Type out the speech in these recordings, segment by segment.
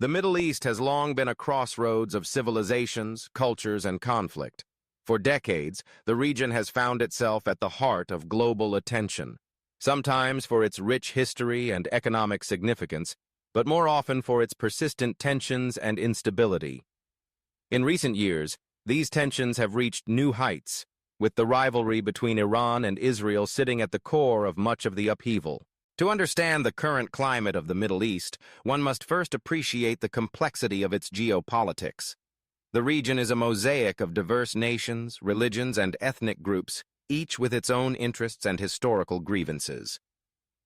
The Middle East has long been a crossroads of civilizations, cultures, and conflict. For decades, the region has found itself at the heart of global attention, sometimes for its rich history and economic significance, but more often for its persistent tensions and instability. In recent years, these tensions have reached new heights, with the rivalry between Iran and Israel sitting at the core of much of the upheaval. To understand the current climate of the Middle East, one must first appreciate the complexity of its geopolitics. The region is a mosaic of diverse nations, religions, and ethnic groups, each with its own interests and historical grievances.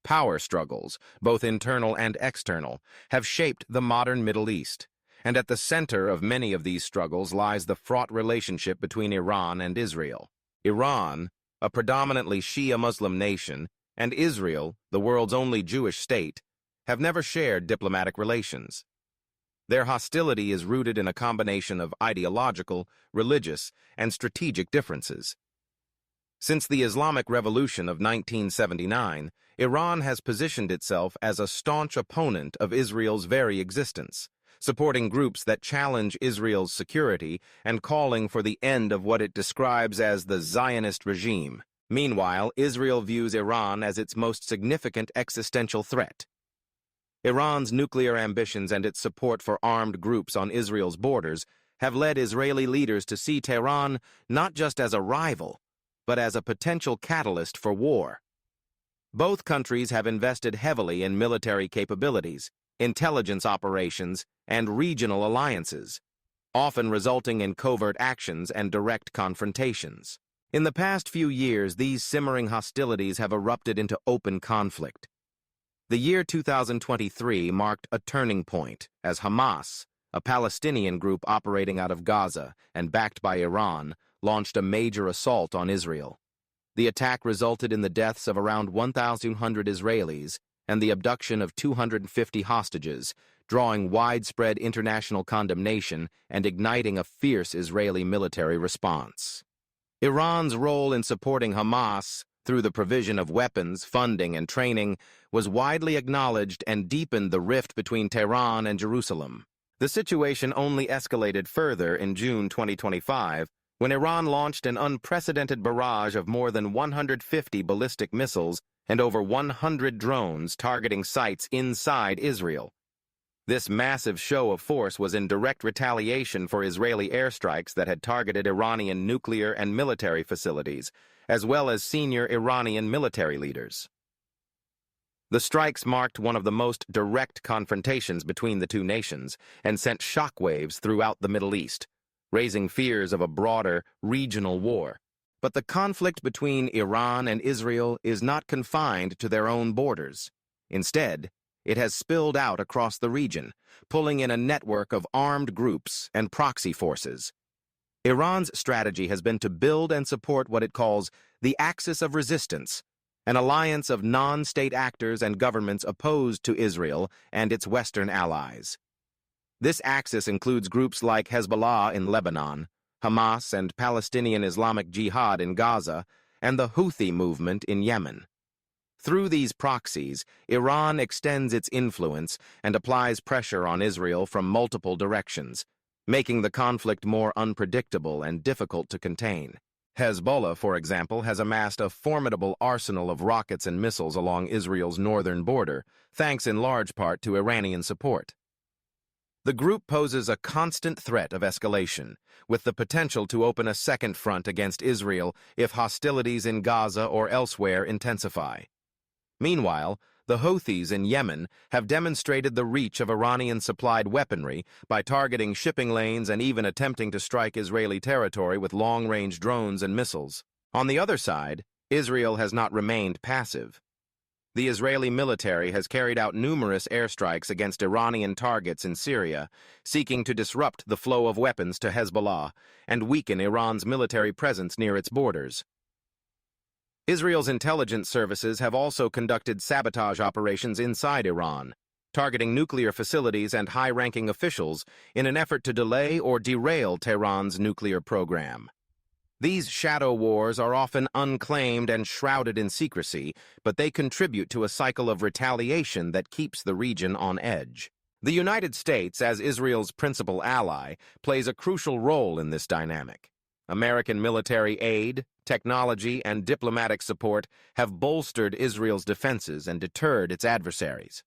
Power struggles, both internal and external, have shaped the modern Middle East, and at the center of many of these struggles lies the fraught relationship between Iran and Israel. Iran, a predominantly Shia Muslim nation, and Israel, the world's only Jewish state, have never shared diplomatic relations. Their hostility is rooted in a combination of ideological, religious, and strategic differences. Since the Islamic Revolution of 1979, Iran has positioned itself as a staunch opponent of Israel's very existence, supporting groups that challenge Israel's security and calling for the end of what it describes as the Zionist regime. Meanwhile, Israel views Iran as its most significant existential threat. Iran's nuclear ambitions and its support for armed groups on Israel's borders have led Israeli leaders to see Tehran not just as a rival, but as a potential catalyst for war. Both countries have invested heavily in military capabilities, intelligence operations, and regional alliances, often resulting in covert actions and direct confrontations. In the past few years, these simmering hostilities have erupted into open conflict. The year 2023 marked a turning point as Hamas, a Palestinian group operating out of Gaza and backed by Iran, launched a major assault on Israel. The attack resulted in the deaths of around 1,100 Israelis and the abduction of 250 hostages, drawing widespread international condemnation and igniting a fierce Israeli military response. Iran's role in supporting Hamas through the provision of weapons, funding, and training was widely acknowledged and deepened the rift between Tehran and Jerusalem. The situation only escalated further in June 2025 when Iran launched an unprecedented barrage of more than 150 ballistic missiles and over 100 drones targeting sites inside Israel. This massive show of force was in direct retaliation for Israeli airstrikes that had targeted Iranian nuclear and military facilities, as well as senior Iranian military leaders. The strikes marked one of the most direct confrontations between the two nations and sent shockwaves throughout the Middle East, raising fears of a broader regional war. But the conflict between Iran and Israel is not confined to their own borders. Instead, it has spilled out across the region, pulling in a network of armed groups and proxy forces. Iran's strategy has been to build and support what it calls the Axis of Resistance, an alliance of non-state actors and governments opposed to Israel and its Western allies. This axis includes groups like Hezbollah in Lebanon, Hamas and Palestinian Islamic Jihad in Gaza, and the Houthi movement in Yemen. Through these proxies, Iran extends its influence and applies pressure on Israel from multiple directions, making the conflict more unpredictable and difficult to contain. Hezbollah, for example, has amassed a formidable arsenal of rockets and missiles along Israel's northern border, thanks in large part to Iranian support. The group poses a constant threat of escalation, with the potential to open a second front against Israel if hostilities in Gaza or elsewhere intensify. Meanwhile, the Houthis in Yemen have demonstrated the reach of Iranian-supplied weaponry by targeting shipping lanes and even attempting to strike Israeli territory with long-range drones and missiles. On the other side, Israel has not remained passive. The Israeli military has carried out numerous airstrikes against Iranian targets in Syria, seeking to disrupt the flow of weapons to Hezbollah and weaken Iran's military presence near its borders. Israel's intelligence services have also conducted sabotage operations inside Iran, targeting nuclear facilities and high-ranking officials in an effort to delay or derail Tehran's nuclear program. These shadow wars are often unclaimed and shrouded in secrecy, but they contribute to a cycle of retaliation that keeps the region on edge. The United States, as Israel's principal ally, plays a crucial role in this dynamic. American military aid, technology, and diplomatic support have bolstered Israel's defenses and deterred its adversaries.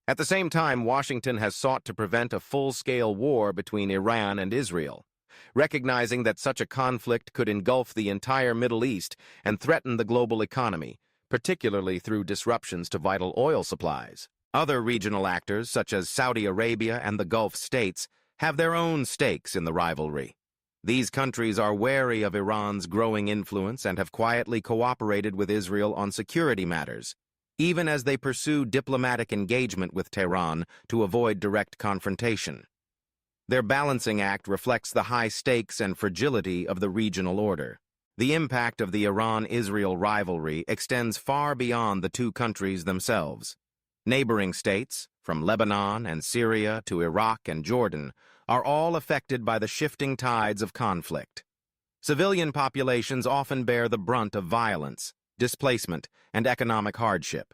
At the same time, Washington has sought to prevent a full-scale war between Iran and Israel, recognizing that such a conflict could engulf the entire Middle East and threaten the global economy, particularly through disruptions to vital oil supplies. Other regional actors, such as Saudi Arabia and the Gulf states, have their own stakes in the rivalry. These countries are wary of Iran's growing influence and have quietly cooperated with Israel on security matters, even as they pursue diplomatic engagement with Tehran to avoid direct confrontation. Their balancing act reflects the high stakes and fragility of the regional order. The impact of the Iran-Israel rivalry extends far beyond the two countries themselves. Neighboring states, from Lebanon and Syria to Iraq and Jordan, are all affected by the shifting tides of conflict. Civilian populations often bear the brunt of violence, displacement, and economic hardship.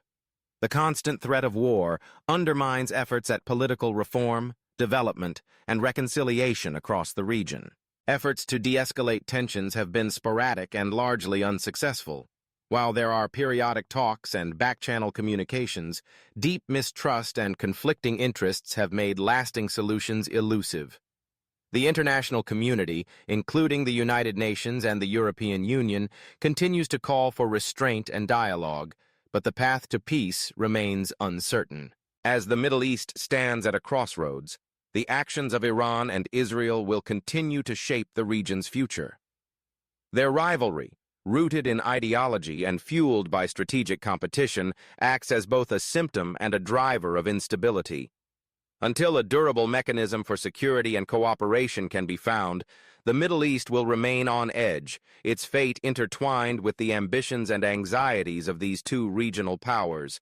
The constant threat of war undermines efforts at political reform, development, and reconciliation across the region. Efforts to de-escalate tensions have been sporadic and largely unsuccessful. While there are periodic talks and back-channel communications, deep mistrust and conflicting interests have made lasting solutions elusive. The international community, including the United Nations and the European Union, continues to call for restraint and dialogue, but the path to peace remains uncertain. As the Middle East stands at a crossroads, the actions of Iran and Israel will continue to shape the region's future. Their rivalry, rooted in ideology and fueled by strategic competition, acts as both a symptom and a driver of instability. Until a durable mechanism for security and cooperation can be found, the Middle East will remain on edge, its fate intertwined with the ambitions and anxieties of these two regional powers.